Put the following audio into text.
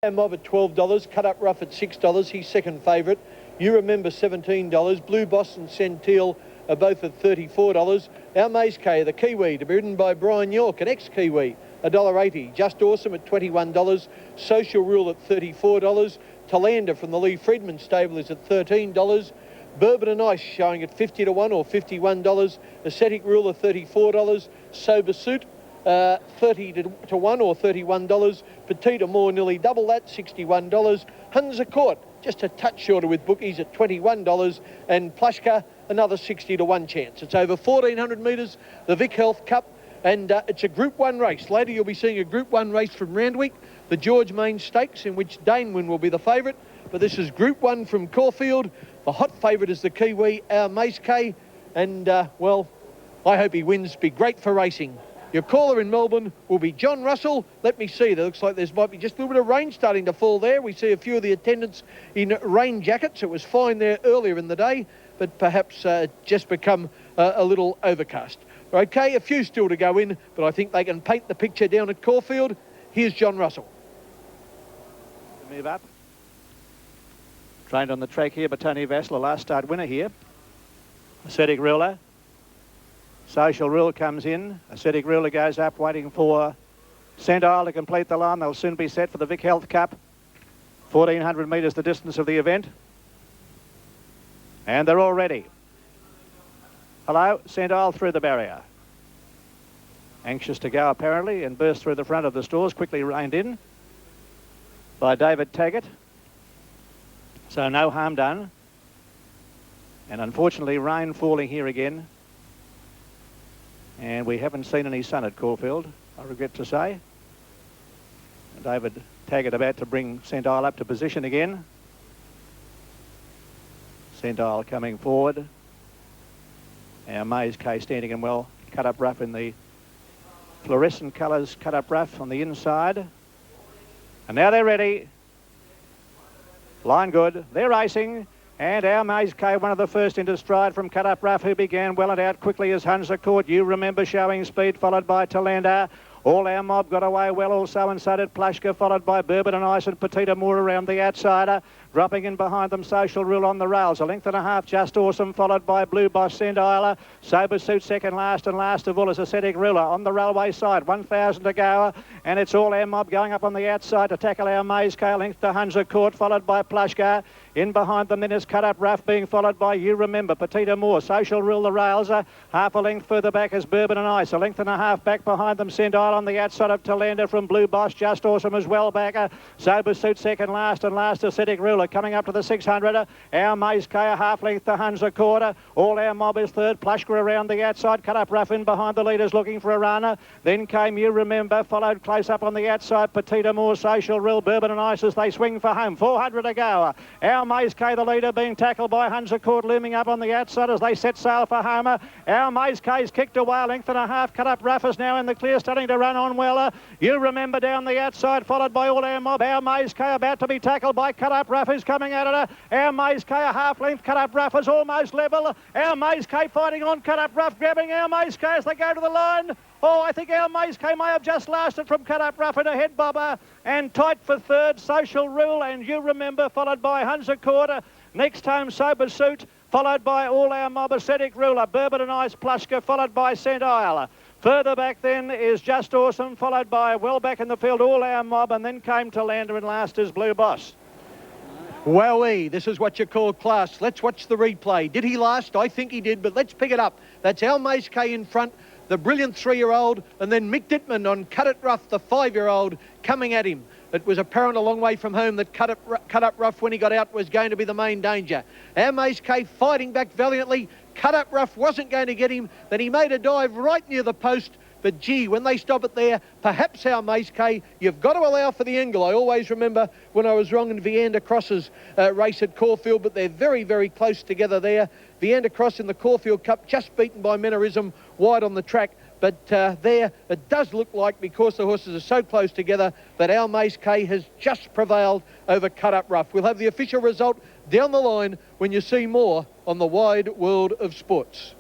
Mob at $12, Cut Up Rough at $6, he's second favourite. You Remember $17, Blue Boss and Centil are both at $34. Our Maizcay, the Kiwi, to be ridden by Brian York, an ex-Kiwi, $1.80. Just Awesome at $21, Social Rule at $34. Talander from the Lee Friedman stable is at $13. Bourbon and Ice showing at 50 to 1 or $51. Ascetic Rule at $34. Sober Suit 30 to 1 or $31. Petite Amour nearly double that, $61. Hunza Court just a touch shorter with bookies at $21. And Plushka another 60 to 1 chance. It's over 1,400 metres, the VicHealth Cup, and it's a Group 1 race. Later you'll be seeing a Group 1 race from Randwick, the George Main Stakes, in which Danewin will be the favourite. But this is Group 1 from Caulfield. The hot favourite is the Kiwi, our Maizcay, and well, I hope he wins. Be great for racing. Your caller in Melbourne will be John Russell. Let me see. There looks like there might be just a little bit of rain starting to fall there. We see a few of the attendants in rain jackets. It was fine there earlier in the day, but perhaps just become a little overcast. Okay, a few still to go in, but I think they can paint the picture down at Caulfield. Here's John Russell. Move up. Trained on the track here by Tony Vassler, last start winner here. Ascetic Ruler. Social Rule comes in. Ascetic Ruler goes up, waiting for Centile to complete the line. They'll soon be set for the VicHealth Cup. 1,400 metres the distance of the event. And they're all ready. Hello, Centile through the barrier. Anxious to go apparently, and burst through the front of the stores, quickly reined in by David Taggart. So no harm done. And unfortunately, rain falling here again. And we haven't seen any sun at Caulfield, I regret to say. David Taggart about to bring Centile up to position again. Centile coming forward. Our Maizcay standing in well, Cut Up Rough in the fluorescent colours, Cut Up Rough on the inside. And now they're ready. Line good, they're racing. And our Maizcay, one of the first into stride from Cut Up Rough, who began well and out quickly as Hunza Court. You Remember showing speed, followed by Talander. All Our Mob got away well also, and so did Plushka, followed by Bourbon and Ice and Petite Amour around the outsider. Dropping in behind them, Social Rule on the rails. A length and a half, Just Awesome, followed by Blue Boss, Centile. Sober Suit second last, and last of all is Ascetic Ruler on the railway side. 1,000 to go, and it's All Our Mob going up on the outside to tackle our Maizcay. Length to Hunza Court, followed by Plushka. In behind them then is Cut Up Rough, being followed by You Remember, Petite Amour. Social Rule the rails. Half a length further back is Bourbon and Ice. A length and a half back behind them, Centile on the outside of Talander from Blue Boss. Just Awesome as well back. Sober Suit second last, and last Ascetic Ruler coming up to the 600. Our Maizcay a half length to Hunza Court. All Our Mob is third. Plushka around the outside. Cut Up Rough in behind the leaders looking for a runner. Then came You Remember, followed close up on the outside Petite Amour, Social Rule, Bourbon and Ice as they swing for home. 400 to go. Our Maizcay, the leader, being tackled by Hunza Court, looming up on the outside as they set sail for home. Our Maizcay's kicked away a length and a half. Cut Up Rough is now in the clear, starting to run on well. You Remember down the outside, followed by All Our Mob. Our Maizcay about to be tackled by Cut Up Rough, who's coming at it. Our Maizcay a half length. Cut Up Rough is almost level. Our Maizcay fighting on. Cut Up Rough grabbing our Maizcay as they go to the line. Oh, I think our Maizcay may have just lasted from Cut Up Rough in a head bobber. And tight for third, Social Rule and You Remember, followed by Hunza Court. Next home, Sober Suit, followed by All Our Mob, Ascetic Ruler, Bourbon and Ice, Plushka, followed by Centile. Further back then is Just Awesome, followed by well back in the field, All Our Mob, and then came Talander, and last is Blue Boss. Wowee, this is what you call class. Let's watch the replay. Did he last? I think he did, but let's pick it up. That's our Maizcay in front, the brilliant 3-year-old, and then Mick Dittman on Cut It Rough, the 5-year-old, coming at him. It was apparent a long way from home that Cut Up Rough, when he got out, was going to be the main danger. Our Maizcay fighting back valiantly. Cut Up Rough wasn't going to get him. Then he made a dive right near the post. But gee, when they stop it there, perhaps our Maizcay, you've got to allow for the angle. I always remember when I was wrong in Viander Cross's race at Caulfield, but they're very, very close together there. Viander Cross in the Caulfield Cup, just beaten by Menarism wide on the track. But there, it does look like, because the horses are so close together, that our Maizcay has just prevailed over Cut Up Rough. We'll have the official result down the line when you see more on the Wide World of Sports.